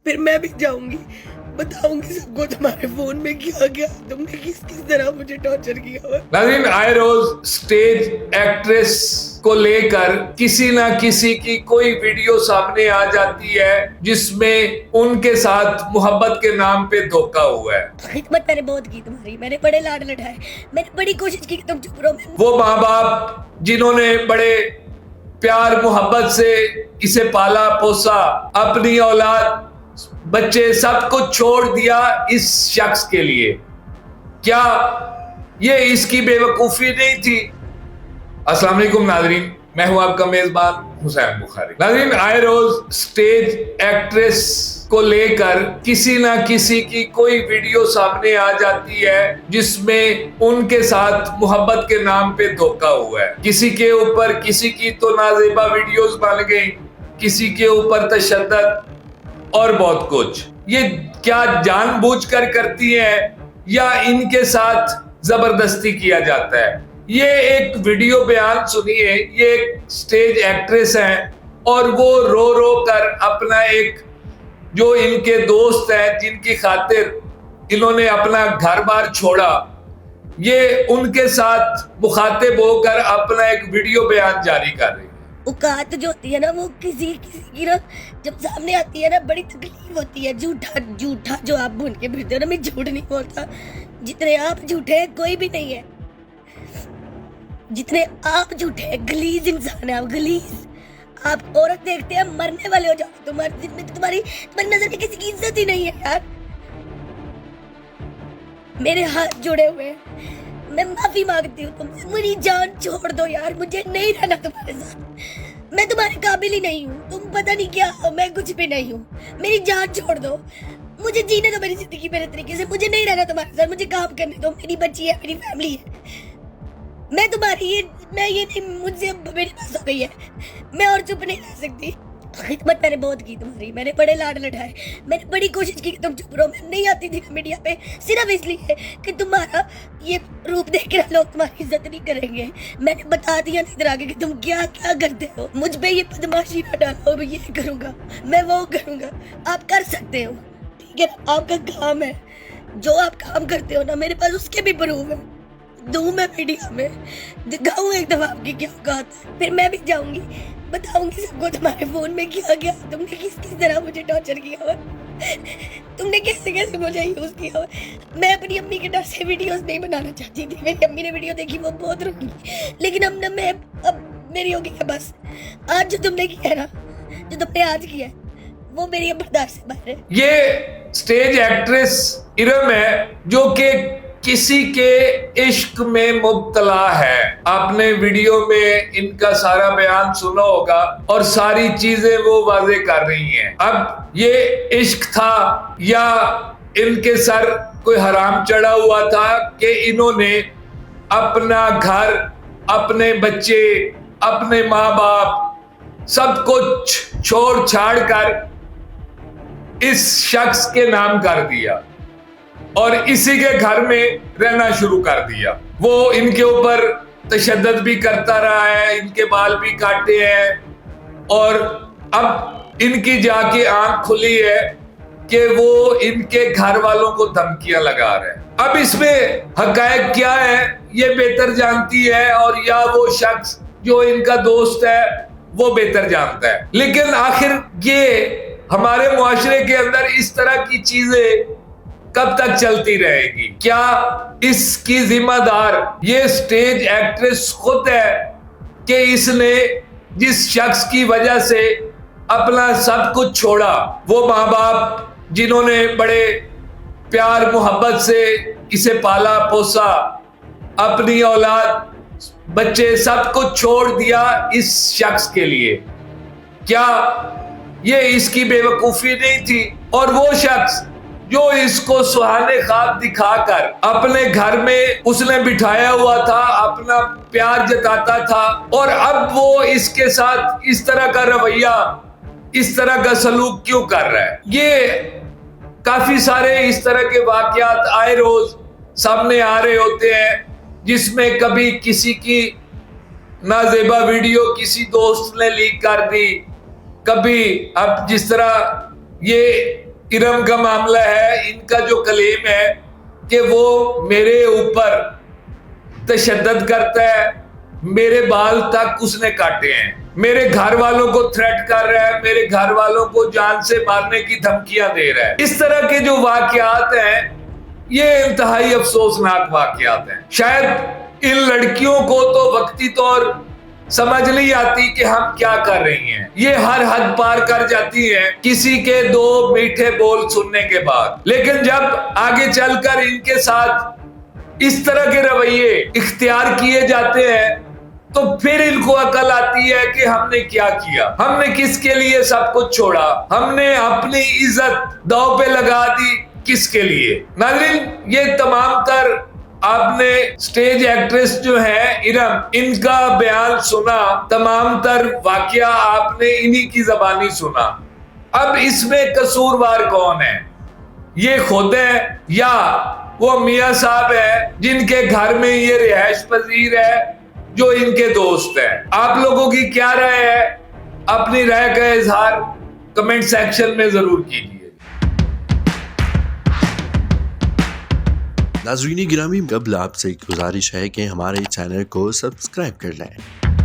फिर मैं भी जाऊंगी, बताऊंगी सबको तुम्हारे फोन में क्या क्या तुमने किस किस तरह मुझे टॉर्चर किया हुआ। नाज़रीन, आए रोज स्टेज एक्ट्रेस को लेकर किसी ना किसी की कोई वीडियो सामने आ जाती है जिसमें उनके साथ मोहब्बत के नाम पे धोखा हुआ है। खिदमत मैंने बहुत की तुम्हारी, मैंने बड़े लाड लड़ाए, मैंने बड़ी कोशिश की कि तुम चुप रहो। वो माँ बाप जिन्होंने बड़े प्यार मोहब्बत से इसे पाला पोसा, अपनी औलाद बच्चे सब कुछ छोड़ दिया इस शख्स के लिए, क्या ये इसकी बेवकूफी नहीं थी? अस्सलाम वालेकुम नाजरीन, मैं हूं आपका मेजबान हुसैन बुखारी। नाजरीन, आए रोज स्टेज एक्ट्रेस को लेकर किसी ना किसी की कोई वीडियो सामने आ जाती है जिसमें उनके साथ मोहब्बत के नाम पे धोखा हुआ है। किसी के ऊपर किसी की तो नाजेबा वीडियोस बन गई, किसी के ऊपर तशद्दुद और बहुत कुछ। ये क्या जानबूझकर करती हैं या इनके साथ जबरदस्ती किया जाता है? ये एक वीडियो बयान सुनिए। ये एक स्टेज एक्ट्रेस हैं और वो रो रो कर अपना एक जो इनके दोस्त हैं जिनकी खातिर इन्होंने अपना घर बार छोड़ा, ये उनके साथ मुखातिब होकर अपना एक वीडियो बयान जारी कर रही है। औकात जो होती है ना, वो किसी किसी की ना जब सामने आती है ना, बड़ी तकलीफ होती है। झूठा झूठा जो आप बुन के फिरते हो ना, मैं झूठ नहीं बोलता, जितने आप झूठे हैं कोई भी नहीं है, जितने आप झूठे हैं। गलीज इंसान है आप, गलीज। आप औरत देखते हैं मरने वाले हो जाओ, तुम्हारी नजर में किसी की इज्जत ही नहीं है यार। मेरे हाथ जुड़े हुए हैं, मैं माफी मांगती हूँ तुमसे, मेरी जान छोड़ दो यार, मुझे नहीं रहना तुम्हारे साथ। मैं तुम्हारे काबिल ही नहीं हूँ, तुम पता नहीं क्या हो, मैं कुछ भी नहीं हूँ। मेरी जान छोड़ दो, मुझे जीने दो मेरी जिंदगी मेरे तरीके से। मुझे नहीं रहना तुम्हारे साथ, मुझे काम करने दो, मेरी बच्ची है, मेरी फैमिली है। मैं तुम्हारी ये नहीं, मुझसे मेरी बस हो गई है, मैं और चुप नहीं रह सकती। खिदमत मैंने बहुत की तुम्हारी, मैंने बड़े लाड लड़ाए, मैंने बड़ी कोशिश की कि तुम चुप रहो। मैं नहीं आती थी मीडिया पे सिर्फ इसलिए कि तुम्हारा ये रूप देख के लोग तुम्हारी इज्जत नहीं करेंगे। मैंने बता दिया इधर आगे कि तुम क्या क्या करते हो। मुझ पे ये बदमाशी ना डालो, मैं ये करूंगा, मैं वो करूंगा। आप कर सकते हो, ठीक है ना, आपका काम है। जो आप काम करते हो ना, मेरे पास उसके भी प्रूफ है। दूं मैं मीडिया में, दिखाऊं एक दफा आपकी क्या औकात है। फिर मैं भी जाऊंगी, बताऊंगी सबको तुम्हारे फोन में क्या क्या तुमने किस किस तरह मुझे टॉर्चर किया हुआ, तुमने कैसे कैसे मुझे यूज किया हुआ। मैं अपनी अम्मी के डर से वीडियोस नहीं बनाना चाहती थी। मेरी अम्मी ने वीडियो देखी, वो बहुत रोई, लेकिन अब मेरी होगी है बस। आज जो तुमने किया ना, जो तुमने आज किया है, वो मेरी बर्दाश्त से बाहर है। ये स्टेज एक्ट्रेस इरम है जो कि किसी के इश्क में मुब्तला है। आपने वीडियो में इनका सारा बयान सुना होगा और सारी चीजें वो वाजे कर रही हैं। अब ये इश्क था या इनके सर कोई हराम चढ़ा हुआ था कि इन्होंने अपना घर, अपने बच्चे, अपने माँ बाप सब कुछ छोड़ छाड़ कर इस शख्स के नाम कर दिया और इसी के घर में रहना शुरू कर दिया। वो इनके ऊपर तशद्दुद भी करता रहा है, इनके बाल भी काटे हैं और अब इनकी जाके आंख खुली है कि वो इनके घर वालों को धमकियां लगा रहे हैं। अब इसमें हकायक क्या है ये बेहतर जानती है और या वो शख्स जो इनका दोस्त है वो बेहतर जानता है। लेकिन आखिर ये हमारे मुआशरे के अंदर इस तरह की चीजें कब तक चलती रहेगी? क्या इसकी जिम्मेदार ये स्टेज एक्ट्रेस खुद है कि इसने जिस शख्स की वजह से अपना सब कुछ छोड़ा, वो माँ बाप जिन्होंने बड़े प्यार मोहब्बत से इसे पाला पोसा, अपनी औलाद बच्चे सब कुछ छोड़ दिया इस शख्स के लिए, क्या ये इसकी बेवकूफी नहीं थी? और वो शख्स जो इसको सुहाने ख्वाब दिखाकर अपने घर में उसने बिठाया हुआ था, अपना प्यार जताता था, और अब वो इसके साथ इस तरह का रवैया, इस तरह का सलूक क्यों कर रहा है? ये काफी सारे इस तरह के वाकयात आए रोज सामने आ रहे होते हैं जिसमें कभी किसी की नाजेबा वीडियो किसी दोस्त ने लीक कर दी, कभी अब जिस तरह ये इरम का मामला है, इनका जो क्लेम है कि वो मेरे ऊपर तशद्दुद करता है, मेरे बाल तक उसने काटे हैं, मेरे घर वालों को थ्रेट कर रहा है, मेरे घर वालों को जान से मारने की धमकियां दे रहा है। इस तरह के जो वाकयात हैं ये इंतहाई अफसोसनाक वाकयात हैं। शायद इन लड़कियों को तो वक्ती तौर समझ नहीं आती कि हम क्या कर रही हैं। ये हर हद पार कर जाती हैं किसी के दो मीठे बोल सुनने के बाद, लेकिन जब आगे चलकर इनके साथ इस तरह के रवैये इख्तियार किए जाते हैं तो फिर इनको अकल आती है कि हमने क्या किया, हमने किसके लिए सब कुछ छोड़ा, हमने अपनी इज्जत दांव पे लगा दी किसके लिए। नाज़रीन, ये तमाम तर आपने स्टेज एक्ट्रेस जो है इरम, इनका बयान सुना, तमाम तर वाकया आपने इन्हीं की जबानी सुना। अब इसमें कसूरवार कौन है? ये खुद है या वो मियां साहब है जिनके घर में ये रिहाइश पजीर है, जो इनके दोस्त है? आप लोगों की क्या राय है? अपनी राय का इजहार कमेंट सेक्शन में जरूर कीजिए। नाज़रीन गिरामी, कबल आपसे एक गुजारिश है कि हमारे चैनल को सब्सक्राइब कर लें।